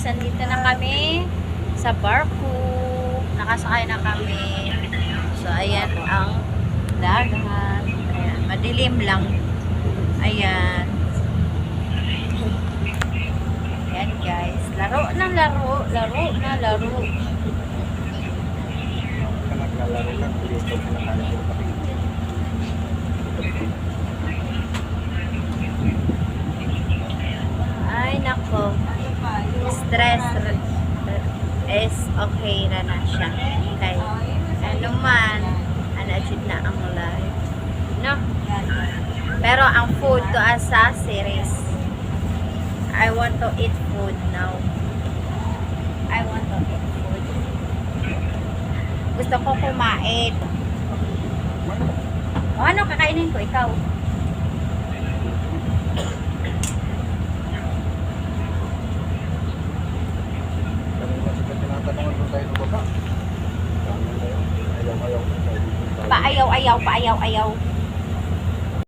andito na kami sa barko. Nakasakay na kami. So, ayan ang dagat. Ayan, madilim lang. Ayan. Ayan guys. Laro na laro. Laro na laro. Naglalaro lang, dito na tayo. Ay, nako. Stress is okay na siya. Okay. Ano man, anajid na ang life. No? Pero ang food to asa series. I want to eat food now. I want to eat food. Gusto ko kumain. O ano kakainin ko? Ikaw? Paayaw-ayaw, paayaw-ayaw.